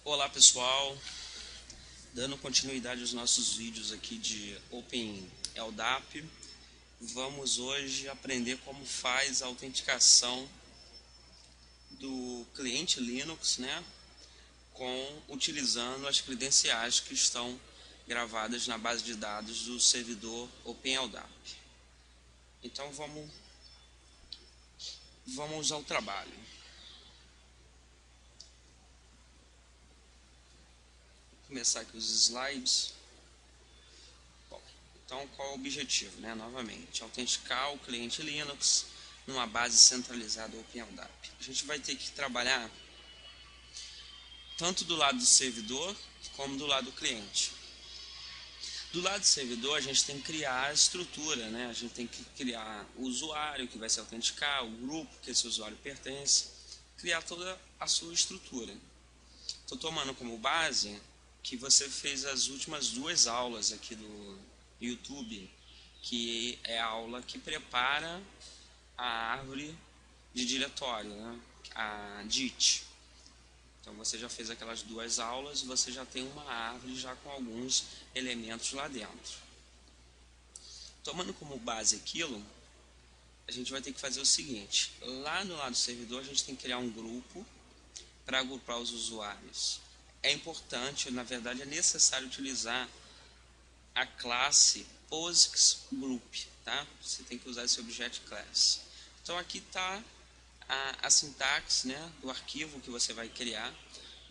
Olá pessoal, dando continuidade aos nossos vídeos aqui de OpenLDAP, vamos hoje aprender como faz a autenticação do cliente Linux, né, utilizando as credenciais que estão gravadas na base de dados do servidor OpenLDAP. Então vamos ao trabalho. Vou começar aqui os slides. Então, qual é o objetivo? Novamente, autenticar o cliente Linux numa base centralizada OpenLDAP. A gente vai ter que trabalhar tanto do lado do servidor como do lado do cliente. Do lado do servidor, a gente tem que criar a estrutura, a gente tem que criar o usuário que vai se autenticar, o grupo que esse usuário pertence, criar toda a sua estrutura. Estou tomando como base que você fez as últimas duas aulas aqui do YouTube, que é a aula que prepara a árvore de diretório, a DIT. Então você já fez aquelas duas aulas e você já tem uma árvore já com alguns elementos lá dentro. Tomando como base aquilo, a gente vai ter que fazer o seguinte: lá no lado do servidor a gente tem que criar um grupo para agrupar os usuários. É importante, na verdade é necessário utilizar a classe POSIX Group, tá? Você tem que usar esse Object Class. Então aqui está a sintaxe, do arquivo que você vai criar.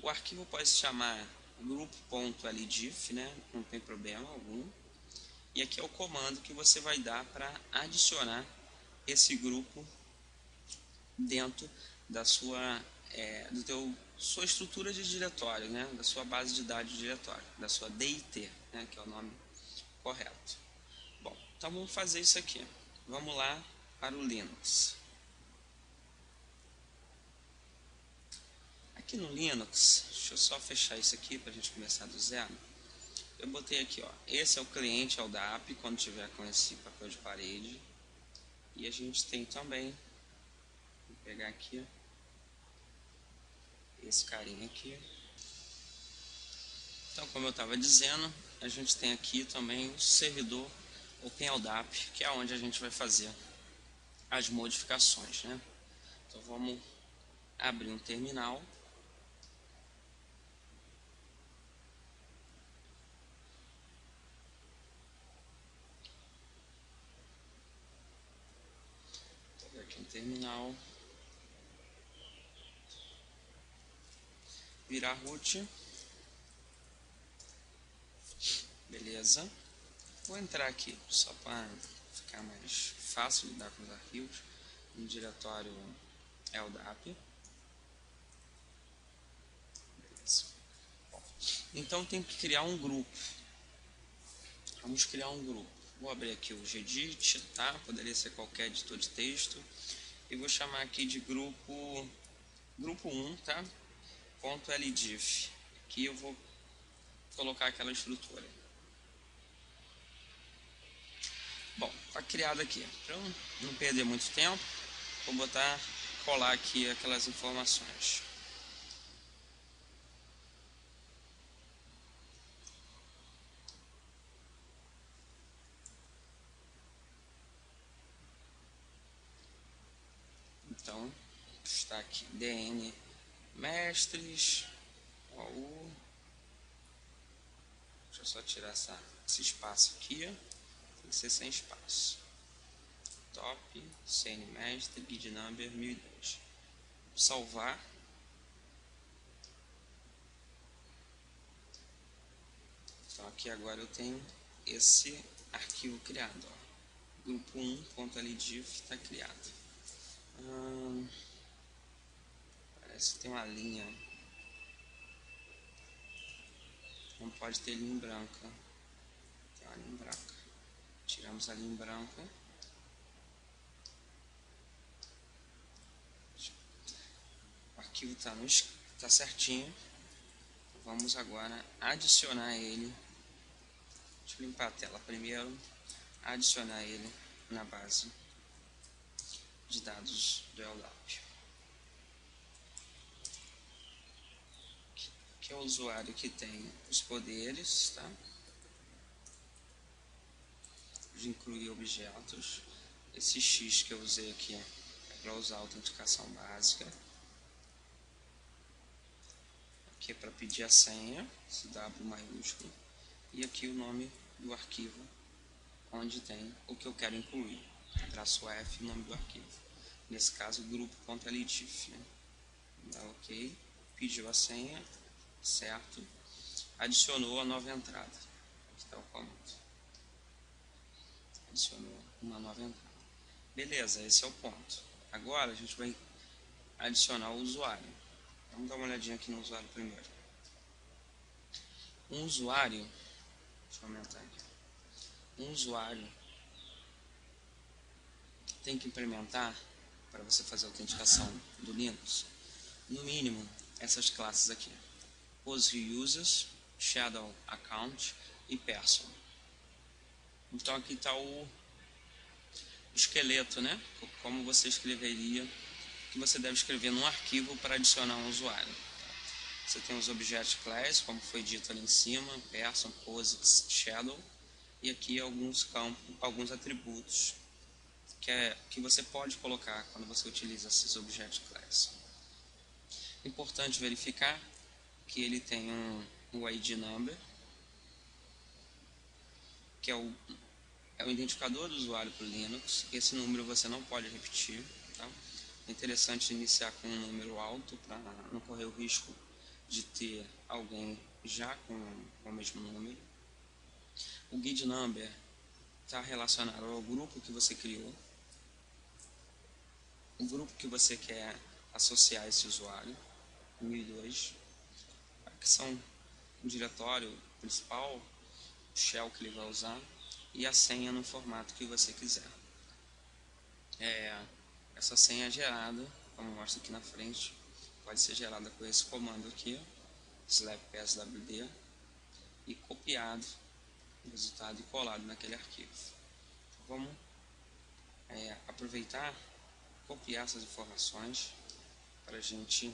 O arquivo pode se chamar group.ldif, não tem problema algum. E aqui é o comando que você vai dar para adicionar esse grupo dentro da sua estrutura de diretório, da sua base de dados de diretório, da sua DIT, que é o nome correto. Bom, então vamos fazer isso aqui. Vamos lá para o Linux. Aqui no Linux, deixa eu só fechar isso aqui para a gente começar do zero. Eu botei aqui, esse é o cliente LDAP, quando tiver com esse papel de parede. E a gente tem também, vou pegar aqui, esse carinha aqui. Então, como eu estava dizendo, a gente tem aqui também o servidor OpenLDAP, que é onde a gente vai fazer as modificações, Então, vamos abrir um terminal. Aqui um terminal. Virar root. Beleza. Vou entrar aqui só para ficar mais fácil lidar com os arquivos no diretório LDAP. Beleza. Bom, então tem que criar um grupo. Vamos criar um grupo. Vou abrir aqui o Gedit, tá? Poderia ser qualquer editor de texto. E vou chamar aqui de grupo 1, tá? .ldif. Aqui eu vou colocar aquela estrutura. Bom, está criado aqui. Para eu não perder muito tempo, vou colar aqui aquelas informações. Então, está aqui dn mestres, OU. Deixa eu só tirar esse espaço aqui. Tem que ser sem espaço. Top, cn mestre, guide number 1002. Salvar. Então aqui agora eu tenho esse arquivo criado. Grupo 1.ldif está criado. Parece que tem uma linha. Não pode ter linha branca. Tem uma linha branca. Tiramos a linha branca. O arquivo está certinho. Vamos agora adicionar ele. Deixa eu limpar a tela primeiro. Adicionar ele na base de dados do LDAP. Aqui é o usuário que tem os poderes, tá? De incluir objetos. Esse X que eu usei aqui é para usar a autenticação básica. Aqui é para pedir a senha, esse W maiúsculo. E aqui o nome do arquivo, onde tem o que eu quero incluir. Traço F, nome do arquivo. Nesse caso, grupo.ldif. Né? Dá OK. Pediu a senha, certo? Adicionou a nova entrada. Aqui está o comando. Adicionou uma nova entrada. Beleza, esse é o ponto. Agora a gente vai adicionar o usuário. Vamos dar uma olhadinha aqui no usuário primeiro. Um usuário, deixa eu aumentar aqui. Um usuário tem que implementar, para você fazer a autenticação do Linux, no mínimo essas classes aqui: POSIUSERS, Shadow Account e Person. Então aqui está o esqueleto, né? Como você escreveria, que você deve escrever num arquivo para adicionar um usuário. Você tem os Object Class, como foi dito ali em cima, Person, POSIX, Shadow, e aqui alguns campos, alguns atributos que você pode colocar quando você utiliza esses Object Class. Importante verificar que ele tem um ID Number, que é o identificador do usuário para o Linux. Esse número você não pode repetir. Tá? É interessante iniciar com um número alto para não correr o risco de ter alguém já com o mesmo número. O guide number está relacionado ao grupo que você criou, o grupo que você quer associar esse usuário, 1002, que são o diretório principal, o shell que ele vai usar, e a senha no formato que você quiser. Essa senha é gerada, como mostra aqui na frente, pode ser gerada com esse comando aqui, /pswd, e copiado o resultado e colado naquele arquivo. Vamos aproveitar, copiar essas informações para a gente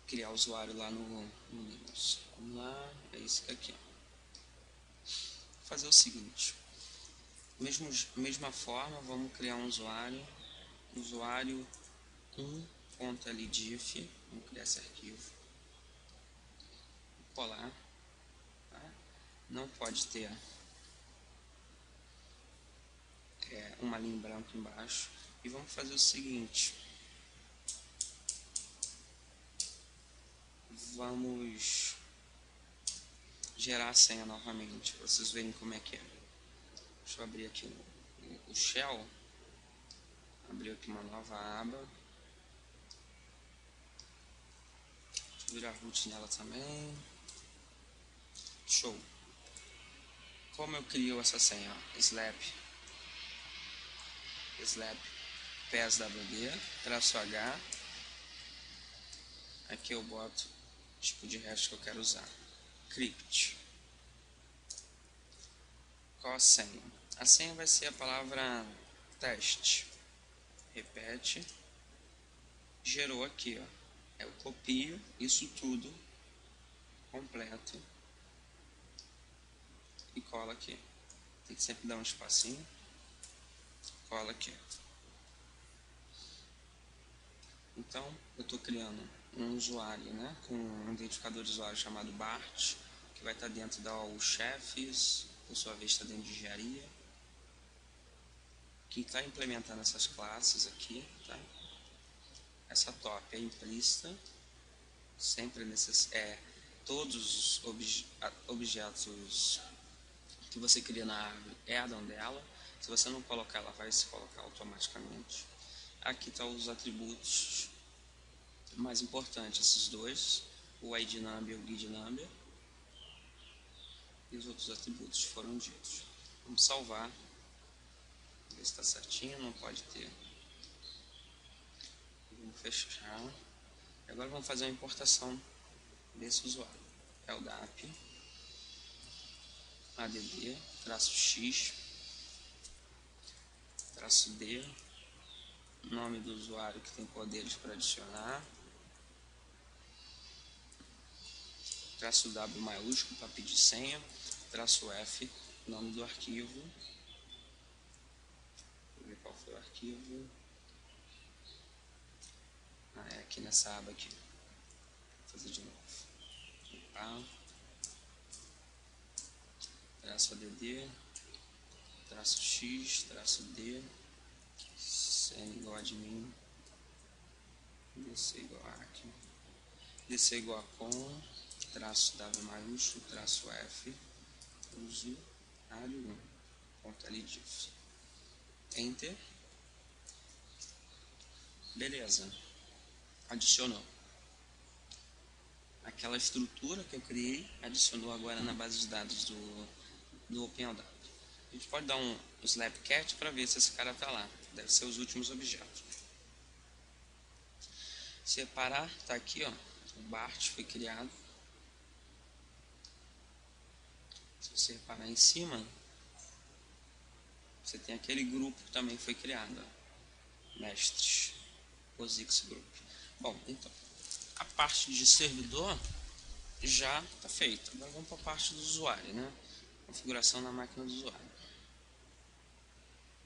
criar o usuário lá no Linux. Vamos lá, é esse aqui. Vou fazer o seguinte: mesma forma, vamos criar um usuário 1.ldif, vamos criar esse arquivo, colar, tá? Não pode ter uma linha em branco embaixo, e vamos fazer o seguinte: vamos gerar a senha novamente, para vocês verem como é que é. Deixa eu abrir aqui o shell, abrir aqui uma nova aba, deixa eu virar root nela também. Show! Como eu crio essa senha? Slap pswd, -h, aqui eu boto o tipo de hash que eu quero usar, crypt. Qual a senha? A senha vai ser a palavra teste. Repete. Gerou aqui, ó. Eu copio isso tudo completo e cola aqui. Tem que sempre dar um espacinho. Cola aqui. Então, eu estou criando um usuário, né, com um identificador de usuário chamado Bart, que vai estar dentro da chefes, por sua vez está dentro de engenharia. Quem está implementando essas classes aqui, tá? Essa top é implícita, sempre todos os objetos que você cria na árvore herdam dela. Se você não colocar, ela vai se colocar automaticamente. Aqui estão os atributos mais importantes, esses dois, o ID number e o guide number, e os outros atributos foram ditos. Vamos salvar, ver se está certinho, não pode ter. Vamos fechar. E agora vamos fazer a importação desse usuário. LDAP, add, -x, -d, nome do usuário que tem poderes para adicionar, traço W maiúsculo para pedir senha, traço F, nome do arquivo, vou ver qual foi o arquivo, é aqui nessa aba aqui, vou fazer de novo, opa. Traço ADD, traço X, traço D, CN igual a admin, DC igual a aqui, DC igual a com, traço W maiúsculo, traço F, usuário 1, ponto LDIF, Enter, beleza, adicionou. Aquela estrutura que eu criei, adicionou agora na base de dados do OpenLDAP. A gente pode dar um slapcat para ver se esse cara está lá. Deve ser os últimos objetos. Se reparar, está aqui, ó, o BART foi criado. Se você reparar em cima, você tem aquele grupo que também foi criado, ó, mestres, POSIX Group. Bom, então, a parte de servidor já está feita. Agora vamos para a parte do usuário, né? Configuração na máquina do usuário.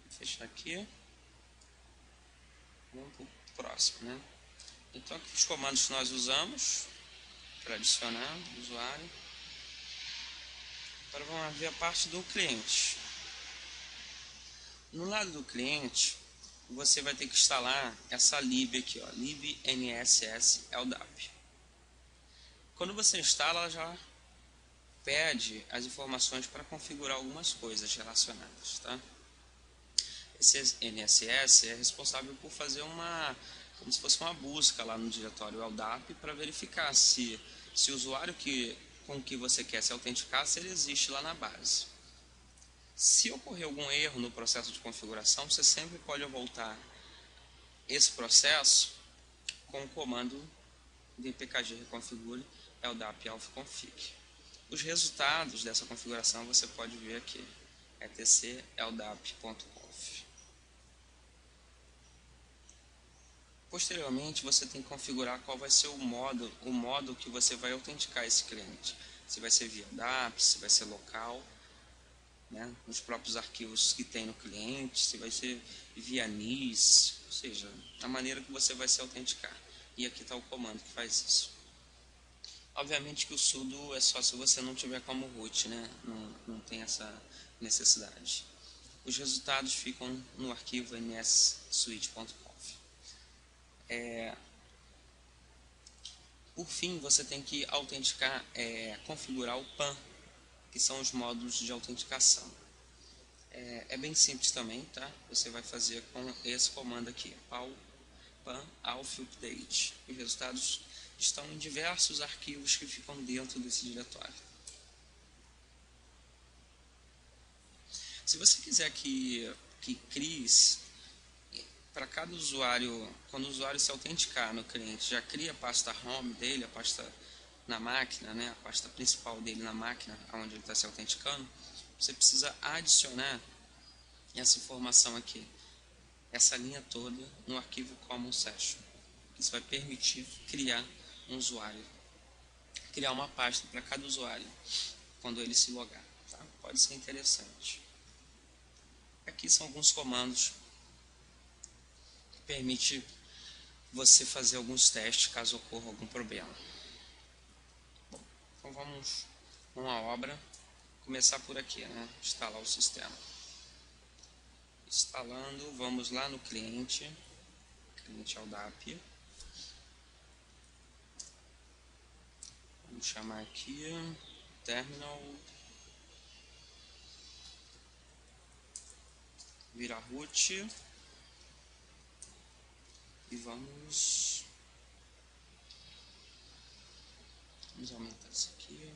Vou fechar aqui. Vamos para o próximo, né? Então, aqui os comandos que nós usamos para adicionar o usuário. Agora vamos ver a parte do cliente. No lado do cliente, você vai ter que instalar essa lib aqui, ó, libnss-ldap. Quando você instala, ela já pede as informações para configurar algumas coisas relacionadas, tá? Esse NSS é responsável por fazer como se fosse uma busca lá no diretório LDAP para verificar se o usuário com que você quer se autenticar, se ele existe lá na base. Se ocorrer algum erro no processo de configuração, você sempre pode voltar esse processo com o comando dpkg reconfigure ldap alfconfig. Os resultados dessa configuração você pode ver aqui, etc ldap.conf. Posteriormente, você tem que configurar qual vai ser o modo que você vai autenticar esse cliente. Se vai ser via DAP, se vai ser local, né, nos próprios arquivos que tem no cliente, se vai ser via NIS, ou seja, a maneira que você vai se autenticar. E aqui está o comando que faz isso. Obviamente que o sudo é só se você não tiver como root, né? Não tem essa necessidade. Os resultados ficam no arquivo nsswitch.conf. Por fim, você tem que autenticar, configurar o PAN, que são os módulos de autenticação. É bem simples também, tá? Você vai fazer com esse comando aqui, pan auth update. Os resultados estão em diversos arquivos que ficam dentro desse diretório. Se você quiser que crie para cada usuário, quando o usuário se autenticar no cliente, já cria a pasta home dele, a pasta na máquina, né, a pasta principal dele na máquina, onde ele está se autenticando, você precisa adicionar essa informação aqui, essa linha toda no arquivo common session. Isso vai permitir criar um usuário, criar uma pasta para cada usuário quando ele se logar, tá? Pode ser interessante. Aqui são alguns comandos que permitem você fazer alguns testes caso ocorra algum problema. Bom, então vamos uma obra, começar por aqui, né? Instalar o sistema. Instalando, vamos lá no cliente LDAP. Vamos chamar aqui terminal, virar root e vamos aumentar isso aqui.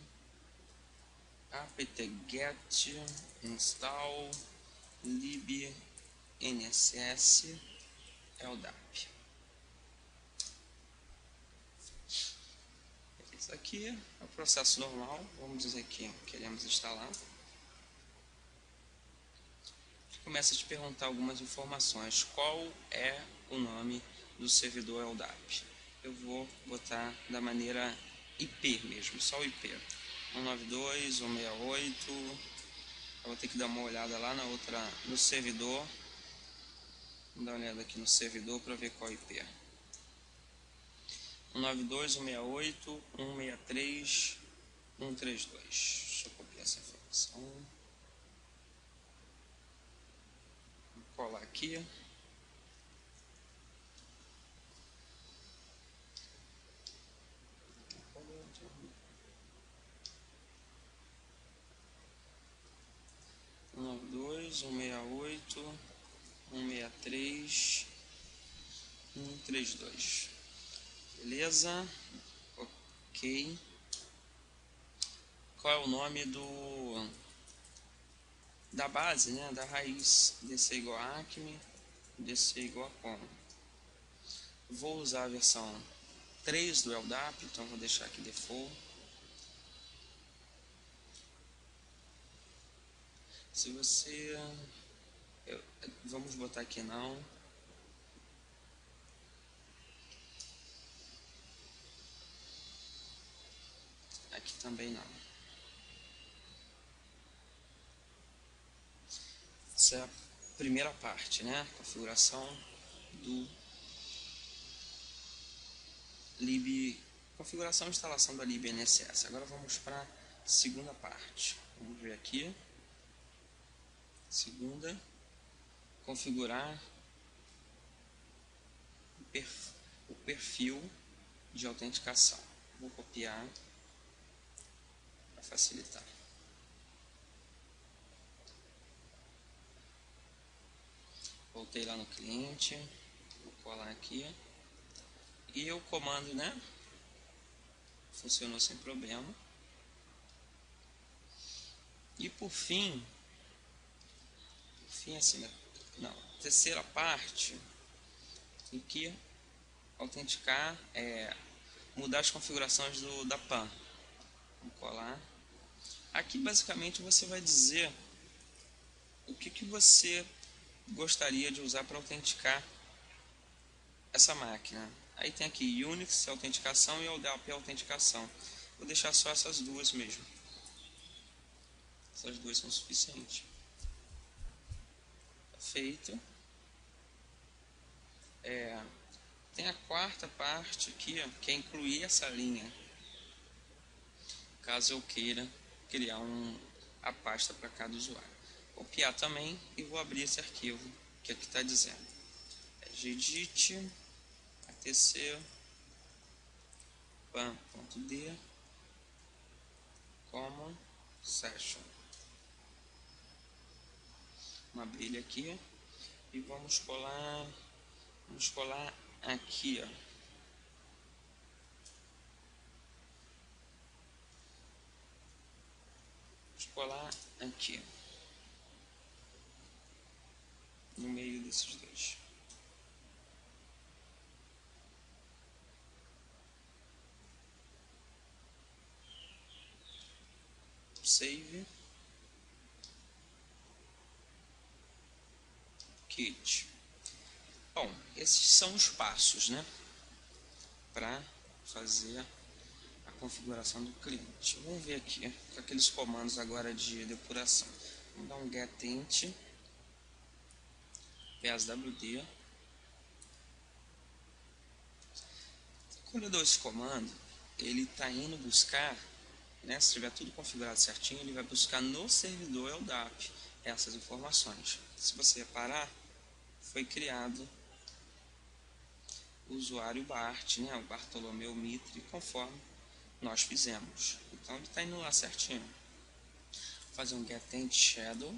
apt-get install libnss ldap. Isso aqui é o processo normal. Vamos dizer que queremos instalar. começa a te perguntar algumas informações. Qual é o nome do servidor LDAP? Eu vou botar da maneira IP mesmo, só o IP. 192.168. Eu vou ter que dar uma olhada lá no servidor. Vou dar uma olhada aqui no servidor para ver qual IP. 192.168.163.132. Deixa eu copiar essa informação. Vou colar aqui. Um 168, 163, 132. Beleza? Ok. Qual é o nome da base, né? Da raiz? DC igual a Acme, DC igual a com. Vou usar a versão 3 do LDAP, então vou deixar aqui default. Se você... vamos botar aqui não. Aqui também não. Essa é a primeira parte, né? Configuração do lib, configuração e instalação da libNSS. Agora vamos para a segunda parte. Vamos ver aqui. Segunda, configurar o perfil de autenticação. Vou copiar para facilitar. Voltei lá no cliente, vou colar aqui. E o comando, né? Funcionou sem problema. E por fim assim, não, terceira parte, tem que autenticar, mudar as configurações da PAN. Vou colar. Aqui basicamente você vai dizer o que você gostaria de usar para autenticar essa máquina. Aí tem aqui Unix autenticação e LDAP autenticação. Vou deixar só essas duas mesmo. Essas duas são suficientes. Feito. Tem a quarta parte aqui, que é incluir essa linha, caso eu queira criar a pasta para cada usuário. Vou copiar também e vou abrir esse arquivo que aqui está dizendo. Gedit atc pan.d common session. Vamos abrir ele aqui e vamos colar aqui, ó. Vamos colar aqui no meio desses dois. Save. Kit. Bom, esses são os passos, né, para fazer a configuração do cliente. Vamos ver aqui com aqueles comandos agora de depuração. Vamos dar um getInt PSWD. Quando eu dou esse comando, ele está indo buscar, né, se tiver tudo configurado certinho, ele vai buscar no servidor LDAP essas informações. Se você reparar, foi criado o usuário Bart, né, o Bartolomeu Mitre, conforme nós fizemos. Então ele está indo lá certinho. Vou fazer um getInt shadow.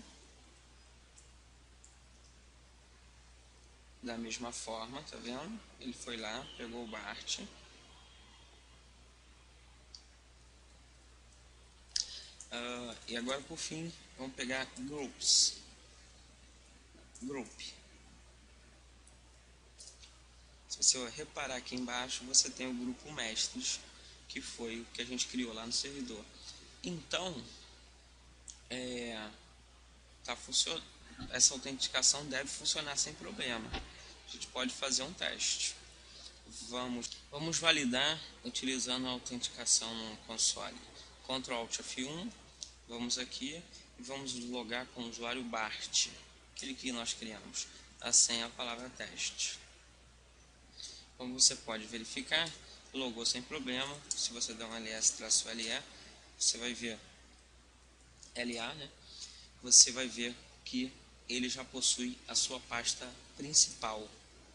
Da mesma forma, tá vendo? Ele foi lá, pegou o Bart. E agora por fim, vamos pegar groups. Group. Se você reparar aqui embaixo, você tem o grupo mestres, que foi o que a gente criou lá no servidor. Então, tá essa autenticação deve funcionar sem problema. A gente pode fazer um teste. Vamos validar utilizando a autenticação no console. Ctrl Alt F1, vamos aqui e vamos logar com o usuário Bart, aquele que nós criamos, a senha, a palavra teste. Como você pode verificar, logou sem problema. Se você der um ls-le, você vai ver LA, né? Você vai ver que ele já possui a sua pasta principal.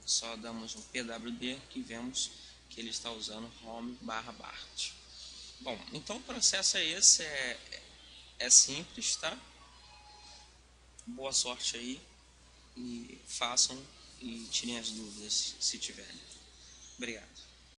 Só damos um pwd que vemos que ele está usando home/bart. Bom, então o processo é esse, é simples, tá? Boa sorte aí e façam e tirem as dúvidas se tiverem. Obrigado.